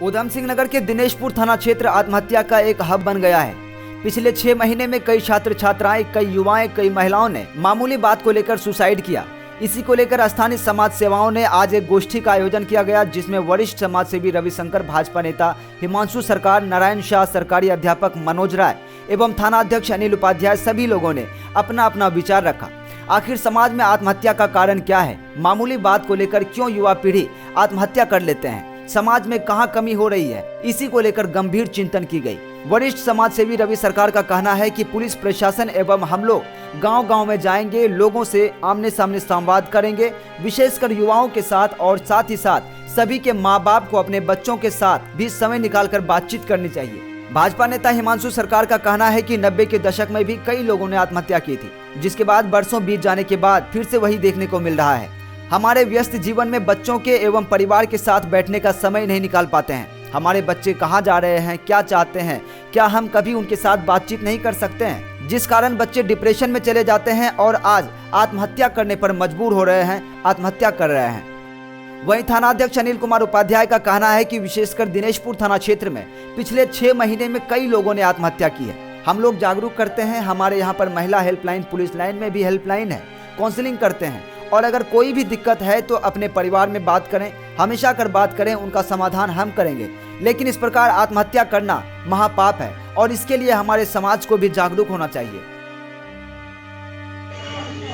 उधम सिंह नगर के दिनेशपुर थाना क्षेत्र आत्महत्या का एक हब बन गया है। पिछले 6 महीने में कई छात्र छात्राएं, कई युवाएं, कई महिलाओं ने मामूली बात को लेकर सुसाइड किया। इसी को लेकर स्थानीय समाज सेवाओं ने आज एक गोष्ठी का आयोजन किया गया, जिसमें वरिष्ठ समाज सेवी रविशंकर, भाजपा नेता हिमांशु सरकार, नारायण शाह, सरकारी अध्यापक मनोज राय एवं थाना अध्यक्ष अनिल उपाध्याय सभी लोगों ने अपना अपना विचार रखा। आखिर समाज में आत्महत्या का कारण क्या है? मामूली बात को लेकर क्यों युवा पीढ़ी आत्महत्या कर लेते हैं? समाज में कहां कमी हो रही है? इसी को लेकर गंभीर चिंतन की गई। वरिष्ठ समाज सेवी रवि सरकार का कहना है कि पुलिस प्रशासन एवं हम लोग गांव-गांव में जाएंगे, लोगों से आमने सामने संवाद करेंगे, विशेषकर युवाओं के साथ, और साथ ही साथ सभी के माँ बाप को अपने बच्चों के साथ भी समय निकालकर बातचीत करनी चाहिए। भाजपा नेता हिमांशु सरकार का कहना है कि 90 के दशक में भी कई लोगों ने आत्महत्या की थी, जिसके बाद वर्षों बीत जाने के बाद फिर से वही देखने को मिल रहा है। हमारे व्यस्त जीवन में बच्चों के एवं परिवार के साथ बैठने का समय नहीं निकाल पाते हैं। हमारे बच्चे कहाँ जा रहे हैं, क्या चाहते हैं, क्या हम कभी उनके साथ बातचीत नहीं कर सकते हैं, जिस कारण बच्चे डिप्रेशन में चले जाते हैं और आज आत्महत्या करने पर मजबूर हो रहे हैं, आत्महत्या कर रहे हैं। वहीं थानाध्यक्ष अनिल कुमार उपाध्याय का कहना है कि विशेषकर दिनेशपुर थाना क्षेत्र में पिछले 6 महीने में कई लोगों ने आत्महत्या की है। हम लोग जागरूक करते हैं, हमारे यहाँ पर महिला हेल्पलाइन, पुलिस लाइन में भी हेल्पलाइन है, काउंसलिंग करते हैं, और अगर कोई भी दिक्कत है तो अपने परिवार में बात करें, हमेशा कर बात करें, उनका समाधान हम करेंगे। लेकिन इस प्रकार आत्महत्या करना महापाप है और इसके लिए हमारे समाज को भी जागरूक होना चाहिए।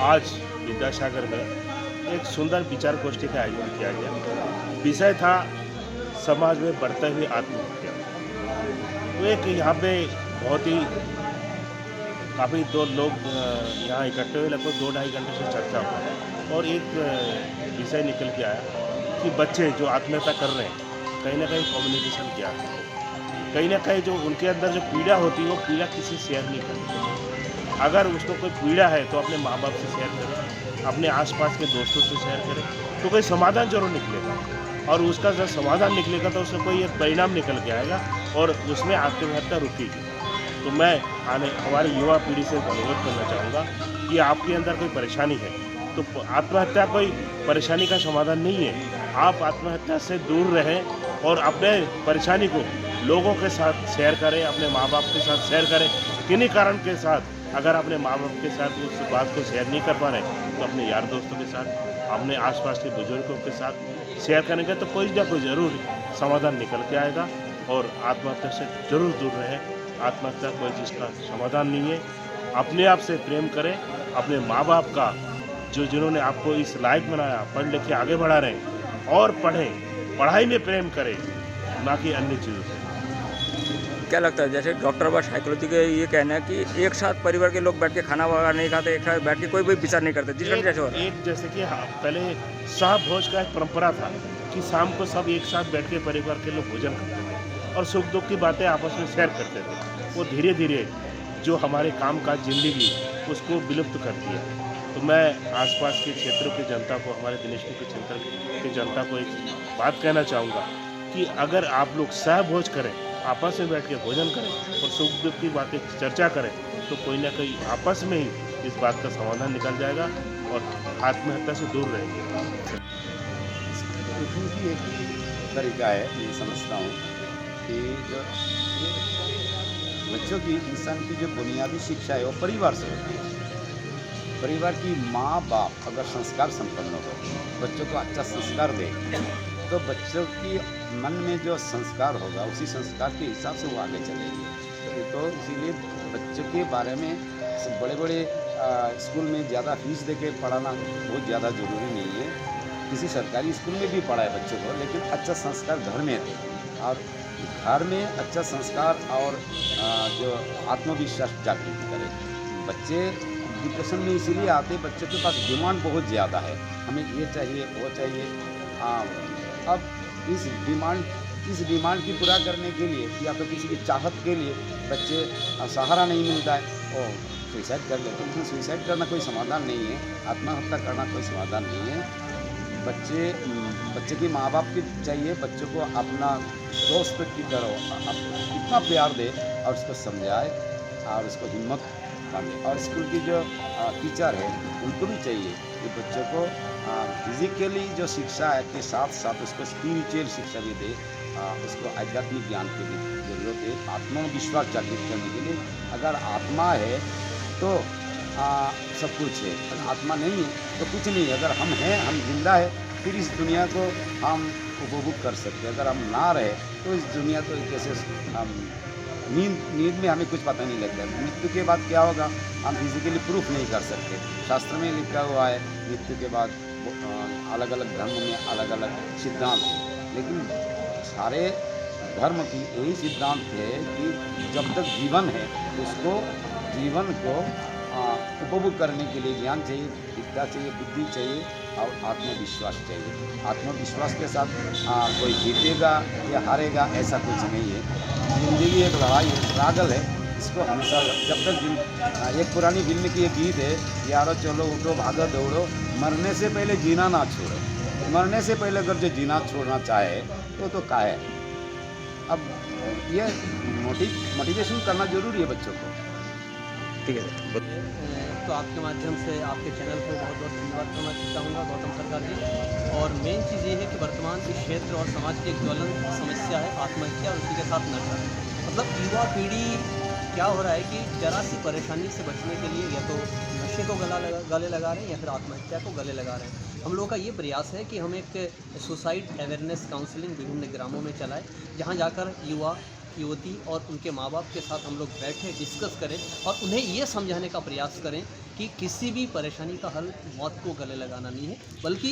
आज विद्यासागर में एक सुंदर विचार गोष्ठी का आयोजन किया गया। विषय था समाज में बढ़ते हुए आत्महत्या। तो एक यहाँ पे बहुत ही काफ़ी 2 लोग यहाँ इकट्ठे हुए, लगभग 2-2.5 घंटे से चर्चा हुआ और एक विषय निकल के आया कि बच्चे जो आत्महत्या कर रहे हैं, कहीं ना कहीं कम्युनिकेशन क्या है, कहीं ना कहीं जो उनके अंदर जो पीड़ा होती है वो पीड़ा किसी शेयर नहीं करती। अगर उसको कोई पीड़ा है तो अपने माँ बाप से शेयर करें, अपने आसपास के दोस्तों से शेयर करें, तो कोई समाधान जरूर निकलेगा। और उसका जब समाधान निकलेगा तो उससे कोई एक परिणाम निकल के आएगा और उसमें आत्महत्या रुकेगी। तो मैं हमारी युवा पीढ़ी से अनुरोध करना चाहूँगा कि आपके अंदर कोई परेशानी है तो आत्महत्या कोई परेशानी का समाधान नहीं है। आप आत्महत्या से दूर रहें और अपने परेशानी को लोगों के साथ शेयर करें, अपने माँ बाप के साथ शेयर करें। किन्हीं कारण के साथ अगर अपने माँ बाप के साथ उस बात को शेयर नहीं कर पा रहे तो अपने यार दोस्तों के साथ, अपने आसपास के बुजुर्गों के साथ शेयर करेंगे तो कोई ना कोई ज़रूर समाधान निकल के आएगा और आत्महत्या से ज़रूर दूर रहें। आत्महत्या कोई चीज़ का समाधान नहीं है। अपने आप से प्रेम करें, अपने माँ बाप का जिन्होंने आपको इस लायक बनाया, पढ़ लिख के आगे बढ़ा रहे हैं, और पढ़ें, पढ़ाई में प्रेम करें, ना कि अन्य चीज़ों से। क्या लगता है, जैसे डॉक्टर व साइकोलॉजी के ये कहना है कि एक साथ परिवार के लोग बैठ के खाना वगैरह नहीं खाते, एक साथ बैठ के कोई भी विचार नहीं करते, जैसे कि पहले साहब भोज का एक परंपरा था कि शाम को सब एक साथ बैठ के परिवार के लोग भोजन करते थे और सुख दुख की बातें आपस में शेयर करते थे। वो धीरे धीरे जो हमारे काम काज जिंदगी उसको विलुप्त कर दिया। तो मैं आसपास के क्षेत्रों की जनता को, हमारे दिनेशपुर के क्षेत्र की जनता को एक बात कहना चाहूँगा कि अगर आप लोग सहभोज करें, आपस में बैठ के भोजन करें और सुख दुख की बातें चर्चा करें तो कोई ना कोई आपस में ही इस बात का समाधान निकल जाएगा और आत्महत्या से दूर रहेंगे। की एक तरीका है, ये समझता हूँ कि जो बच्चों की, इंसान की जो बुनियादी शिक्षा है वो परिवार से होती है। परिवार की माँ बाप अगर संस्कार संपन्न हो, बच्चों को अच्छा संस्कार दे, तो बच्चों की मन में जो संस्कार होगा उसी संस्कार के हिसाब से वो आगे चलेंगे। तो इसीलिए बच्चों के बारे में बड़े बड़े स्कूल में ज़्यादा फीस दे के पढ़ाना बहुत ज़्यादा ज़रूरी नहीं है। किसी सरकारी स्कूल में भी पढ़ाए बच्चों को, लेकिन अच्छा संस्कार घर में दे, और घर में अच्छा संस्कार और जो आत्मविश्वास जागृत करे। बच्चे डिप्रेशन में इसीलिए आते, बच्चों के पास डिमांड बहुत ज़्यादा है, हमें ये चाहिए वो चाहिए। अब इस डिमांड की पूरा करने के लिए या तो किसी की चाहत के लिए बच्चे सहारा नहीं मिलता है, वो सुसाइड कर लेते हैं। सुसाइड करना कोई समाधान नहीं है, आत्महत्या करना कोई समाधान नहीं है। बच्चे की माँ बाप की चाहिए बच्चों को अपना दोस्त की तरह इतना प्यार दे और उसको समझाए और उसको हिम्मत बांधे। और स्कूल की जो टीचर है उनको भी चाहिए कि बच्चों को फिजिकली जो शिक्षा है के साथ साथ उसको स्पिरिचुअल शिक्षा भी दे, उसको आध्यात्मिक ज्ञान की भी जरूरत है, आत्मविश्वास जागृत करने के लिए। अगर आत्मा है तो सब कुछ है, अगर आत्मा नहीं है तो कुछ नहीं है। अगर हम हैं, हम जिंदा है, फिर इस दुनिया को हम उपभोग कर सकते हैं। अगर हम ना रहे तो इस दुनिया को कैसे हम नींद में हमें कुछ पता नहीं लगता। मृत्यु के बाद क्या होगा हम फिजिकली प्रूफ नहीं कर सकते। शास्त्र में लिखा हुआ है मृत्यु के बाद अलग अलग धर्म में अलग अलग सिद्धांत है, लेकिन सारे धर्म की यही सिद्धांत है कि जब तक जीवन है उसको जीवन को उपभोग करने के लिए ज्ञान चाहिए, विद्या चाहिए, बुद्धि चाहिए और आत्मविश्वास चाहिए। आत्मविश्वास के साथ कोई जीतेगा या हारेगा ऐसा कुछ नहीं है। ज़िंदगी एक लड़ाई है, स्ट्रगल है। इसको हमेशा जब तक एक पुरानी फिल्म की एक गीत है, यारो चलो उठो भागो दौड़ो, मरने से पहले जीना ना छोड़ो। मरने से पहले अगर जो जीना छोड़ना चाहे तो क्या है। अब ये मोटिवेशन करना जरूरी है बच्चों को। ठीक है। तो आपके माध्यम से आपके चैनल को बहुत बहुत धन्यवाद करना चाहूँगा गौतम सरकार जी। और मेन चीज़ ये है कि वर्तमान इस क्षेत्र और समाज की एक ज्वलंत समस्या है आत्महत्या और उसी के साथ नशा। मतलब युवा पीढ़ी क्या हो रहा है कि जरा सी परेशानी से बचने के लिए या तो नशे को गले लगा रहे हैं या फिर आत्महत्या को गले लगा रहे हैं। हम लोगों का ये प्रयास है कि हम एक सुसाइड अवेयरनेस काउंसलिंग विभिन्न ग्रामों में चलाएं, जहाँ जाकर युवा युवती और उनके माँ बाप के साथ हम लोग बैठे डिस्कस करें और उन्हें ये समझाने का प्रयास करें कि किसी भी परेशानी का हल मौत को गले लगाना नहीं है, बल्कि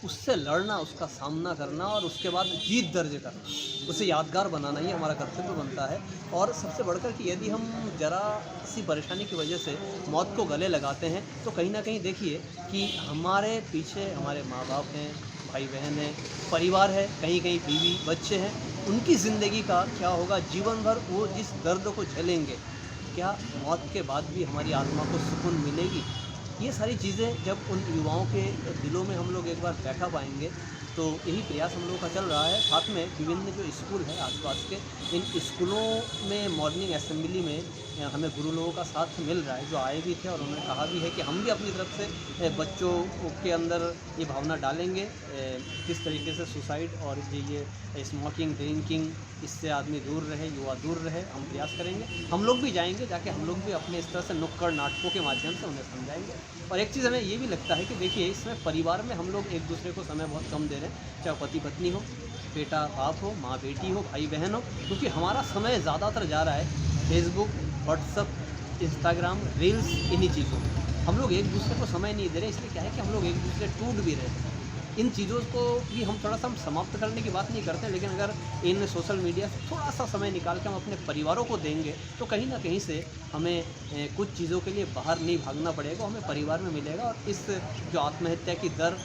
उससे लड़ना, उसका सामना करना और उसके बाद जीत दर्ज करना, उसे यादगार बनाना ही हमारा कर्तव्य बनता है। और सबसे बढ़कर कि यदि हम जरा सी परेशानी की वजह से मौत को गले लगाते हैं तो कहीं ना कहीं देखिए कि हमारे पीछे हमारे माँ बाप हैं, भाई बहन हैं, परिवार है, कहीं कहीं बीवी बच्चे हैं। उनकी ज़िंदगी का क्या होगा, जीवन भर वो जिस दर्द को झेलेंगे, क्या मौत के बाद भी हमारी आत्मा को सुकून मिलेगी? ये सारी चीज़ें जब उन युवाओं के दिलों में हम लोग एक बार बैठा पाएंगे तो यही प्रयास हम लोगों का चल रहा है। साथ में विभिन्न जो स्कूल है आसपास के, इन स्कूलों में मॉर्निंग असेंबली में हमें गुरु लोगों का साथ मिल रहा है, जो आए भी थे और उन्होंने कहा भी है कि हम भी अपनी तरफ से बच्चों के अंदर ये भावना डालेंगे किस तरीके से सुसाइड और ये स्मोकिंग ड्रिंकिंग इससे आदमी दूर रहे, युवा दूर रहे। हम प्रयास करेंगे, हम लोग भी जाएंगे, जाके हम लोग भी अपने इस तरह से नुक्कड़ नाटकों के माध्यम से उन्हें समझाएंगे। और एक चीज़ हमें ये भी लगता है कि देखिए इसमें परिवार में हम लोग एक दूसरे को समय बहुत कम दे रहे हैं, चाहे पति पत्नी हो, बेटा बाप हो, माँ बेटी हो, भाई बहन हो, क्योंकि हमारा समय ज़्यादातर जा रहा है फेसबुक, व्हाट्सअप, इंस्टाग्राम, रील्स, इन्हीं चीज़ों में। हम लोग एक दूसरे को समय नहीं दे रहे, इसलिए क्या है कि हम लोग एक दूसरे टूट भी रहे हैं। इन चीज़ों को भी हम थोड़ा सा समाप्त करने की बात नहीं करते, लेकिन अगर इन सोशल मीडिया से थोड़ा सा समय निकाल के हम अपने परिवारों को देंगे तो कहीं ना कहीं से हमें कुछ चीज़ों के लिए बाहर नहीं भागना पड़ेगा, हमें परिवार में मिलेगा। और इस जो आत्महत्या की दर,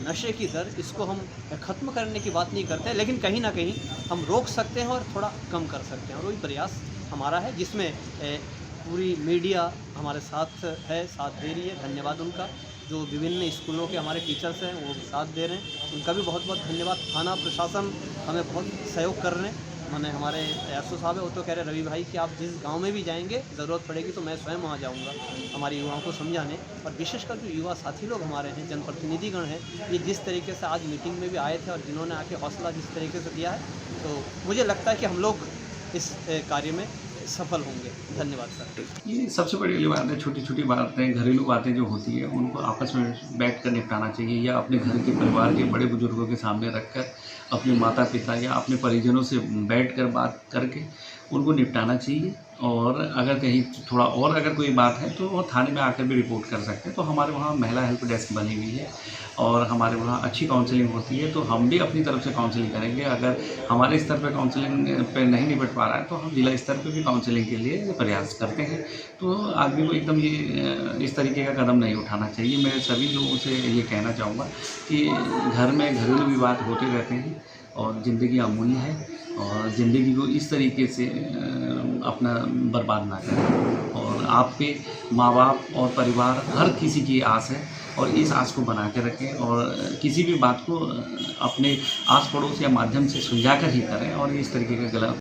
नशे की दर, इसको हम ख़त्म करने की बात नहीं करते, लेकिन कहीं ना कहीं हम रोक सकते हैं और थोड़ा कम कर सकते हैं। और वही प्रयास हमारा है जिसमें पूरी मीडिया हमारे साथ है, साथ दे रही है। धन्यवाद उनका। जो विभिन्न स्कूलों के हमारे टीचर्स हैं वो भी साथ दे रहे हैं, उनका भी बहुत बहुत धन्यवाद। थाना प्रशासन हमें बहुत सहयोग कर रहे हैं। मैंने हमारे एसओ साहब है, वो तो कह रहे रवि भाई कि आप जिस गांव में भी जाएंगे, ज़रूरत पड़ेगी तो मैं स्वयं वहाँ जाऊँगा हमारे युवाओं को समझाने। और विशेषकर जो युवा साथी लोग हमारे हैं, जनप्रतिनिधिगण हैं, ये जिस तरीके से आज मीटिंग में भी आए थे और जिन्होंने आके हौसला जिस तरीके से दिया है, तो मुझे लगता है कि हम लोग इस कार्य में सफल होंगे। धन्यवाद सर। ये सबसे बड़ी बात है, छोटी छोटी बातें, घरेलू बातें जो होती है उनको आपस में बैठ कर निपटाना चाहिए, या अपने घर के परिवार के बड़े बुजुर्गों के सामने रखकर अपने माता पिता या अपने परिजनों से बैठ कर बात करके उनको निपटाना चाहिए। और अगर कहीं थोड़ा और अगर कोई बात है तो वो थाने में आकर भी रिपोर्ट कर सकते हैं। तो हमारे वहाँ महिला हेल्प डेस्क बनी हुई है और हमारे वहाँ अच्छी काउंसलिंग होती है, तो हम भी अपनी तरफ से काउंसलिंग करेंगे। अगर हमारे स्तर पर काउंसलिंग पे नहीं निपट पा रहा है तो हम जिला स्तर पे भी काउंसलिंग के लिए प्रयास करते हैं। तो आदमी को एकदम ये इस तरीके का कदम नहीं उठाना चाहिए। मैं सभी लोगों से ये कहना चाहूँगा कि घर में घरेलू विवाद होते रहते हैं और ज़िंदगी अमूल्य है, और ज़िंदगी को इस तरीके से अपना बर्बाद ना करें। और आप पे माँ बाप और परिवार हर किसी की आस है, और इस आस को बना के रखें और किसी भी बात को अपने आस पड़ोस या माध्यम से सुलझा कर ही करें, और इस तरीके का गलत